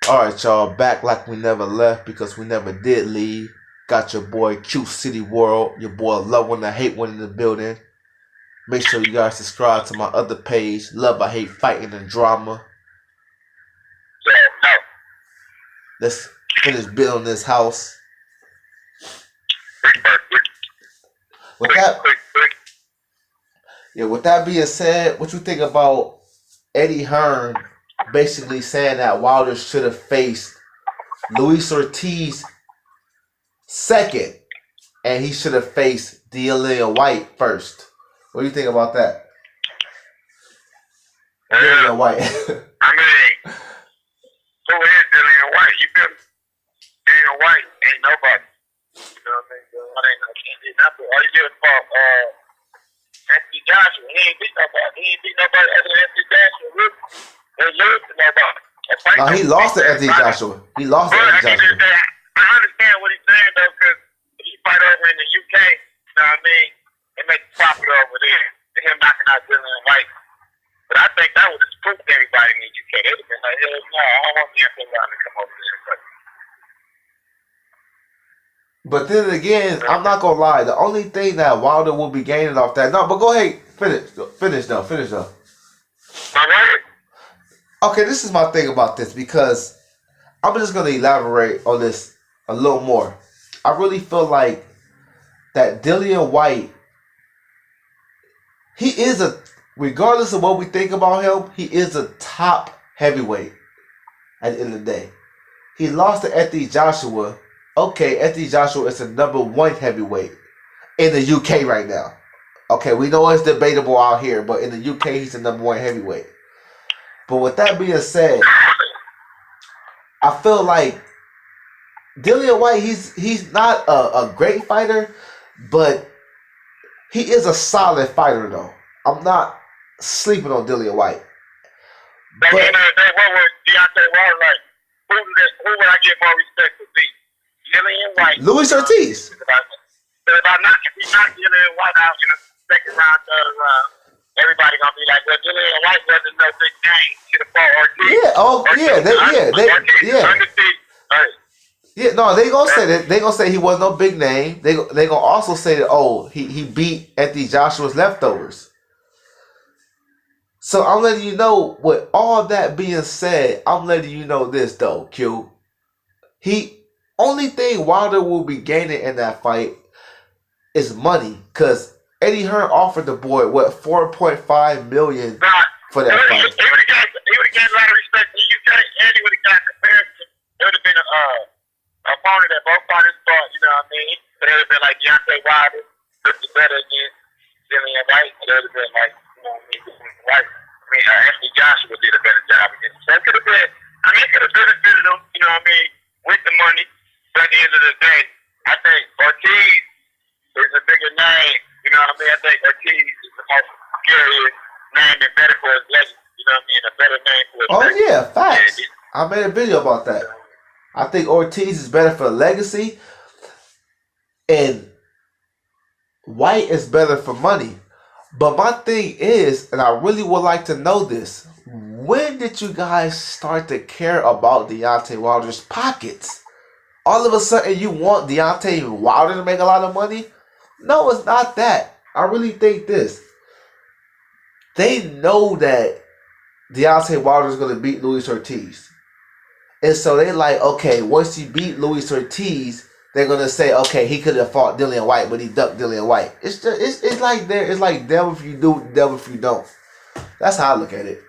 Alright, y'all, back like we never left because we never did leave. Got your boy Q City World, your boy Love One I Hate One in the building. Make sure you guys subscribe to my other page, Love I Hate Fighting and Drama. Let's finish building this house. With that being said, what you think about Eddie Hearn basically saying that Wilder should have faced Luis Ortiz second, and he should have faced Dillian White first? What do you think about that? Dillian White. I mean, who is Dillian White? You feel me? Dillian White ain't nobody. You know what I mean? What ain't no candy number. All you did was fought Anthony Joshua. He ain't beat nobody. He ain't beat nobody other than Anthony Joshua. They lose to nobody. No, he lost to Anthony Joshua. He lost to Anthony Joshua. I understand what he's saying though, because if you fight over in the UK, you know what I mean? It makes profit over there. Him knocking out Dillian White. But I think that would have spooked everybody in the UK. They'd have been like, hell no, I don't want Anthony Joshua to come over there. But then again, I'm not gonna lie. The only thing that Wilder will be gaining off that. No, but go ahead, finish though. Okay, this is my thing about this because I'm just gonna elaborate on this a little more. I really feel like that Dillian White, he is regardless of what we think about him, he is a top heavyweight at the end of the day. He lost to Anthony Joshua. Okay, Anthony Joshua is the number one heavyweight in the UK right now. Okay, we know it's debatable out here, but in the UK, he's the number one heavyweight. But with that being said, I feel like Dillian White, he's not a great fighter, but he is a solid fighter, though. I'm not sleeping on Dillian White. But what was Deontay Wilder like? Who would I get more respect to beat? Dillian White. Luis Ortiz. If he knocked Dillian White out in the second round, third round, everybody gonna be like, well, Dillian White wasn't no big game. Should have fought Ortiz. No, they gonna say that. They gonna say he was no big name. They gonna also say that he beat Anthony Joshua's leftovers. So I'm letting you know. With all that being said, I'm letting you know this though, Q. Only thing Wilder will be gaining in that fight is money, because Eddie Hearn offered the boy $4.5 million for that fight. He would have gained a lot of respect in the UK, and he would have got comparison. It would have been an opponent that both fighters thought, you know what I mean? But it would have been like Deontay Wilder, looked better against Dillian White. It would have been like, you know what I mean, White. I mean, Anthony Joshua did a better job against him. So it could have been, it could have benefited him, you know what I mean, with the money. But at the end of the day, I think Ortiz is a bigger name. You know what I mean? I think Ortiz is the most scariest name and better for his legacy. You know what I mean? A better name for his legacy. Yeah, facts. I made a video about that. I think Ortiz is better for legacy, and White is better for money. But my thing is, and I really would like to know this, when did you guys start to care about Deontay Wilder's pockets? All of a sudden, you want Deontay Wilder to make a lot of money? No, it's not that. I really think this. They know that Deontay Wilder is going to beat Luis Ortiz. And so they like, okay, once he beat Luis Ortiz, they're going to say, okay, he could have fought Dillian White, but he ducked Dillian White. It's like devil if you do, devil if you don't. That's how I look at it.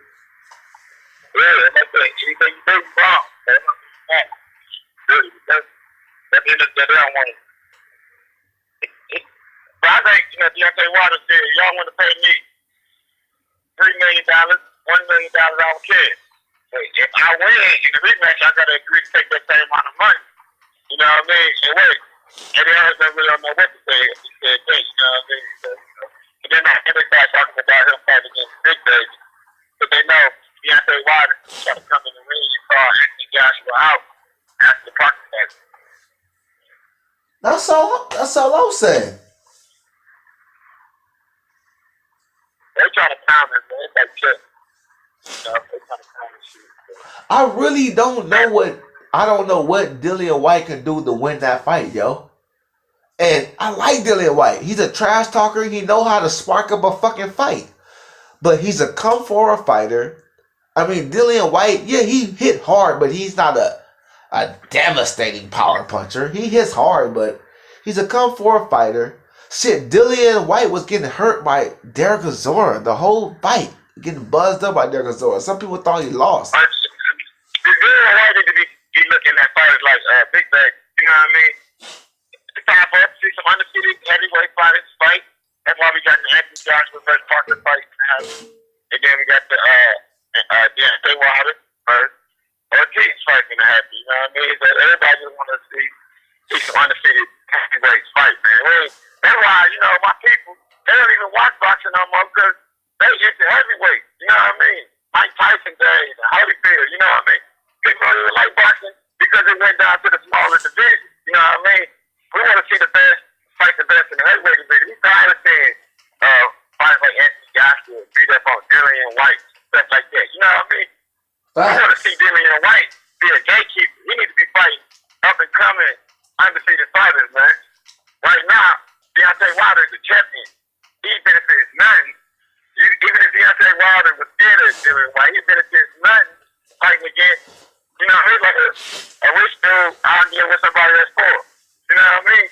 Yeah, that's anything you do wrong. At the end of the day, I don't want it. But I think, Deontay Wilder said, y'all want to pay me $3 million, $1 million, I don't care. But if I win in the rematch, I got to agree to take that same amount of money. You know what I mean? And wait. And then I really don't know what to say. He said, hey, you know what I mean? And then everybody talking about him fighting against Big Baby. But they know Deontay Wilder trying to come in the ring and call Anthony Joshua out after the pocket match. That's all I'm saying. They trying to pound him, man. It's like shit. I really don't know what Dillian White can do to win that fight, yo. And I like Dillian White. He's a trash talker. He know how to spark up a fucking fight. But he's a come for a fighter. I mean, Dillian White, yeah, he hit hard, but he's not a devastating power puncher. He hits hard, but he's a come for a fighter. Shit, Dillian White was getting hurt by Derek Azora the whole fight. Getting buzzed up by Derek Azora. Some people thought he lost. Dillian White need to be looking at fighters like Big Bang. You know what I mean? It's time for us to see some undefeated heavyweight fighters fight. That's why we got the Anthony Joshua versus Parker fight. And then we got the Deontay Wilder versus Ortiz fight gonna happen. You know what I mean? So everybody just want to see some undefeated heavyweights fight, man. That's why, you know, my people, they don't even watch boxing no more because they into heavyweight. You know what I mean? Mike Tyson days and Holyfield, you know what I mean? People don't even like boxing because it went down to the smaller division. You know what I mean? We want to see the best fight the best in the heavyweight division. We tired of seeing fights like Anthony Joshua beat up on Dillian White, stuff like that. You know what I mean? We want to see Dillian White be a gatekeeper. He needs to be fighting up and coming undefeated fighters, man. Right now, Deontay Wilder is a champion. He benefits nothing. Even if Deontay Wilder was scared of Dillian White, he benefits nothing fighting against, you know, he's like a rich dude arguing with somebody that's poor. You know what I mean?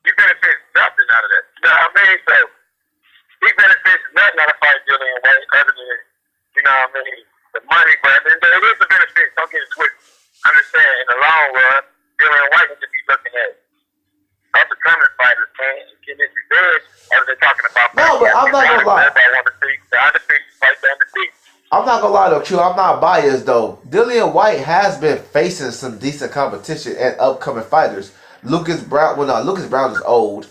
He benefits nothing out of that. You know what I mean? So he benefits nothing out of fighting Dillian White other than, you know what I mean, the money. But it is a benefit. Don't get it twisted. I'm just saying, in the long run, Dillian White needs to be looking at up and coming fighters, man, and getting his revenge as they're talking about. No, but I'm not gonna lie. Everybody want to see the undefeated fight the undefeated. I'm not gonna lie though, Q. I'm not biased though. Dillian White has been facing some decent competition and upcoming fighters. Lucas Brown, Lucas Brown is old,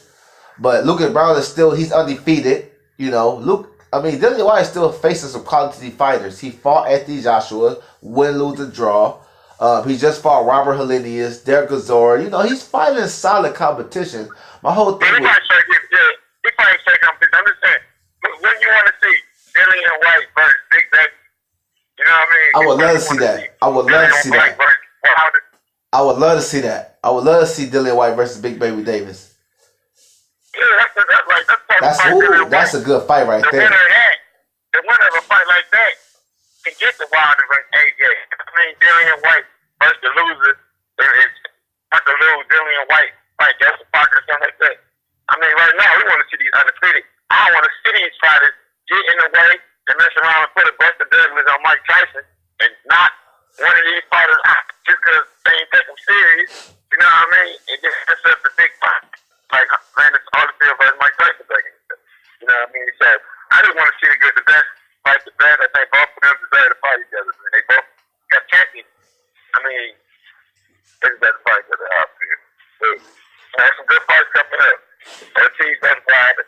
but Lucas Brown is he's undefeated. You know, Dillian White is still facing some quality fighters. He fought Anthony Joshua, win, lose, or draw. He just fought Robert Helenius, Derek Azora. You know, he's fighting solid competition. My whole thing. He probably say competition. I'm just saying, when you want to see Dillian White versus Big Baby, you know what I mean? I would love to see that. I would love to see that. I would love to see that. I would love to see Dillian White versus Big Baby Davis. Yeah, that's a good fight right there. The winner of a fight like that can get the Wilder versus AJ. I mean, Dillian White versus the loser is not the lose Dillian White fight Justin Parker or something like that. I mean, right now we want to see these undefeated. I want to see these fighters get in the way and mess around and put a Buster Douglas on Mike Tyson and not one of these fighters out just because they ain't take them serious. You know what I mean? And just mess up the big fight. Like Landis Holyfield versus Mike Tyson back in the day. You know what I mean? So I just want to see the best fight the best. I think both of them deserve to fight each other. I mean, they both got champions. I mean, they deserve to fight each other out there. So, there's some good fights coming up. Ortiz versus Wilder,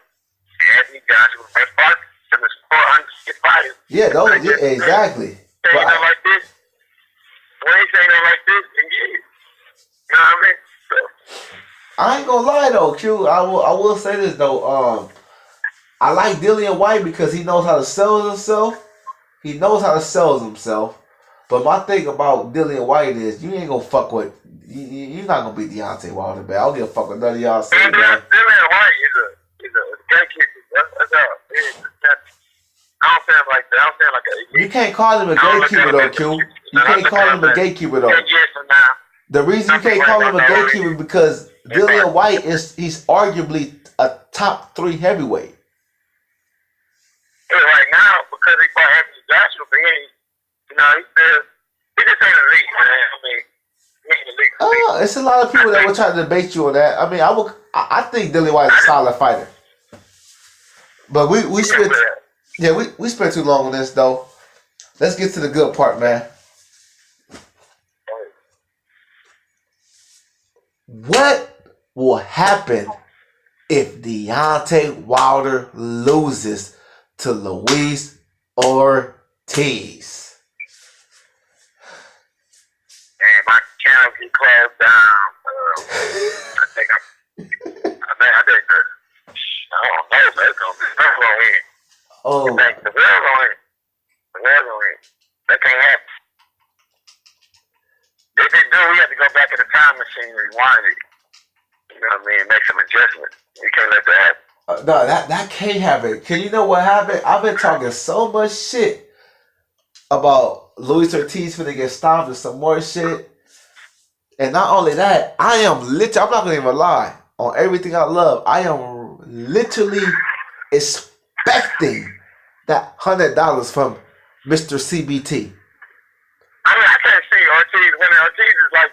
Anthony Joshua versus Parker. Them is 400 fighters. Yeah, exactly. Say nothing like this. When he say nothing like this, then yeah. You know what I mean? So, I ain't gonna lie though, Q. I will say this though. I like Dillian White because he knows how to sell himself. He knows how to sell himself. But my thing about Dillian White is you ain't gonna fuck with. You're not gonna beat Deontay Wilder, man. I don't give a fuck with none of y'all saying that. Dillian White is a gatekeeper. That's all. I don't say him like that. I don't say him like that. You can't call him a gatekeeper though, Q. You can't call him a gatekeeper though. The reason you can't call him a gatekeeper is because Dillian White he's arguably a top 3 heavyweight. Yeah, right now, because he fought Anthony Joshua, but he just ain't elite, man. I mean, he ain't elite. It's a lot of people that will try to debate you on that. I mean, I think Dillian White is a solid fighter. But we spent too long on this though. Let's get to the good part, man. What will happen if Deontay Wilder loses to Luis Ortiz? Man, my channel get closed down. I think I don't know if that's gonna be. That's gonna win. Oh, The world gonna win. machine rewind it. You know what I mean? Make some adjustments. You can't let that happen. No, that can't happen. Can you know what happened? I've been talking so much shit about Luis Ortiz finna get stopped and some more shit. And not only that, I am literally, I'm not gonna even lie, on everything I love, I am literally expecting that $100 from Mr. CBT. I mean, I can't see Ortiz winning. Ortiz is like,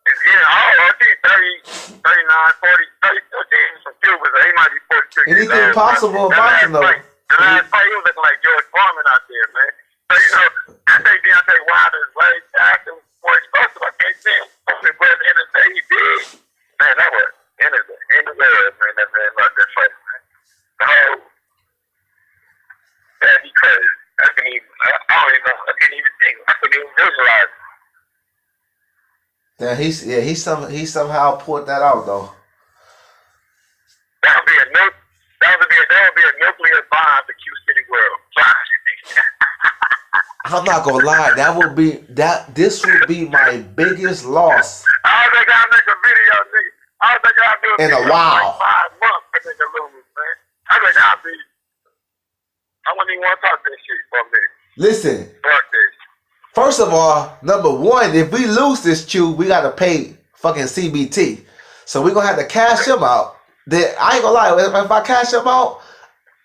is getting old. Ortiz 30, 39, 40, 30. Ortiz is from Cuba, so he might be 42. Anything possible about him, though. The last fight, he was looking like George Foreman out there, man. So, you know, I think Deontay Wilder is way faster, more explosive. I can't see him. But at the end of the day, he did. Man, that was end of the world, man. That man loved that fight, man. The whole, that'd be crazy. I don't even know. I can't even think. I couldn't even visualize it. Yeah, he somehow pulled that out though. That would be a nuclear bomb to Q City World. I'm not gonna lie, this would be my biggest loss. I don't think I'll make a video, nigga. I don't think I'll do a in video a while. Like 5 months for nigga lose, man. I think I wouldn't even want to talk this shit for a minute. Listen. Fuck this. First of all, number one, if we lose this Q, we gotta pay fucking CBT. So we're gonna have to cash him out. Then I ain't gonna lie, if I cash him out,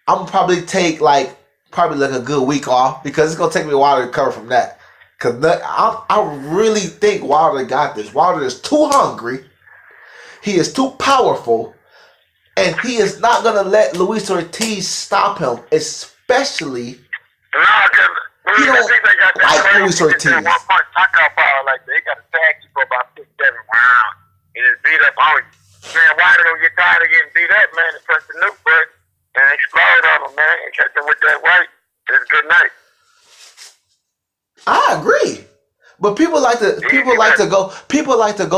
I'm probably take like a good week off because it's gonna take me a while to recover from that. Cause I really think Wilder got this. Wilder is too hungry. He is too powerful, and he is not gonna let Luis Ortiz stop him, especially. He don't like Luis Ortiz. One punch knockout power like that. He got a tag you for about 6-7 rounds. He just beat up on him. Man, Wilder don't get tired of getting beat up, man, and press the nuke button and explode on him, man, and catch him with that weight. It's a good night. I agree. But people like to go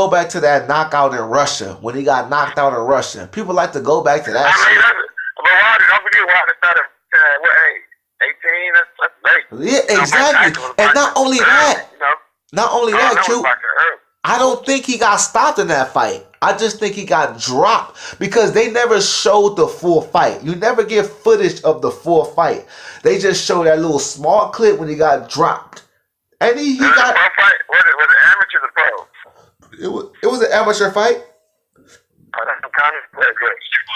back to that knockout in Russia when he got knocked out in Russia. People like to go back to that shit. But Wilder, don't forget Wilder started what age? 18? That's late. Yeah, exactly. And not only that, Q, I don't think he got stopped in that fight. I just think he got dropped because they never showed the full fight. You never get footage of the full fight. They just show that little small clip when he got dropped. And he got. Was it amateur or pro? It was an amateur fight. Oh, that's some kind of good.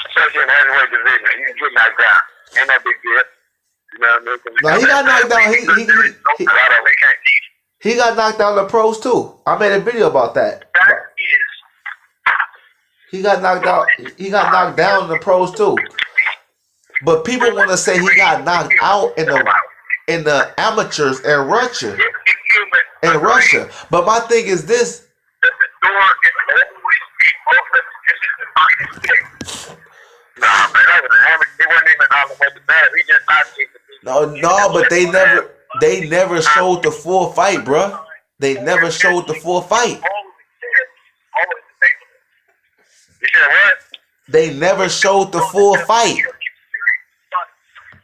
Especially in the heavyweight division, you can get knocked down. Ain't that big deal. You know what I mean? No, he got knocked down. He got knocked down in the pros too. I made a video about that. He got knocked out. He got knocked down in the pros too. But people want to say he got knocked out in the amateurs in Russia. In Russia. But my thing is this. No, but they never showed the full fight, bruh. They never showed the full fight. They never showed the full fight. It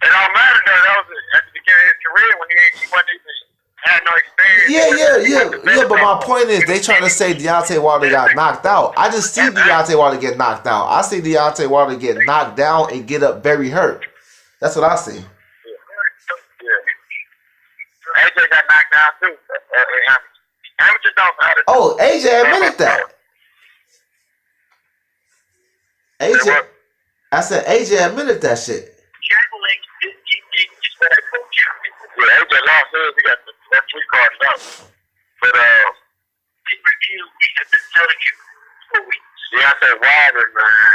don't matter though. That was at the beginning of his career when he wasn't even had no experience. Yeah. But my point is, they trying to say Deontay Wilder got knocked out. I just see Deontay Wilder get knocked out. I see Deontay Wilder get knocked down and get up very hurt. That's what I see. Yeah. AJ got knocked down too. Amateurs don't matter. Oh, AJ admitted that. I said AJ admitted that shit. Yeah, AJ lost his. He got that 3 cards out. But we have been telling you for weeks. Yeah, I said Wilder, man.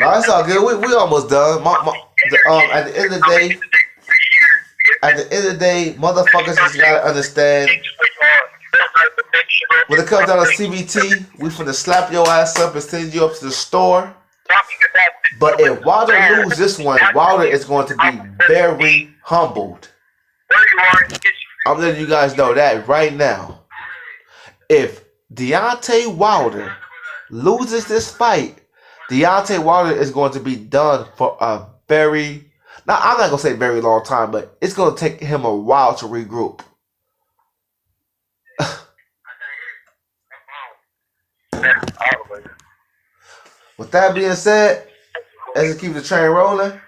No, it's all good. We almost done. At the end of the day, motherfuckers just gotta understand. When it comes down to CBT, we finna slap your ass up and send you up to the store. But if Wilder loses this one, Wilder is going to be very humbled. I'm letting you guys know that right now. If Deontay Wilder loses this fight, Deontay Wilder is going to be done for a very, Now, I'm not gonna say very long time, but it's gonna take him a while to regroup. With that being said, let's keep the train rolling.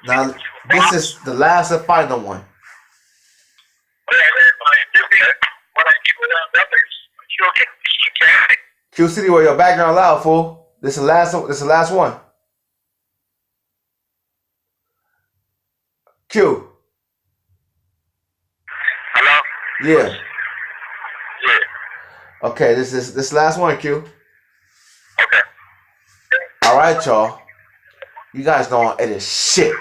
Now, this is the last and final one. Q City, where your background loud, fool. This is the last. This is the last one. Q. Hello? Yeah. Yeah. Okay. This last one, Q. Okay. All right, y'all. You guys don't edit shit.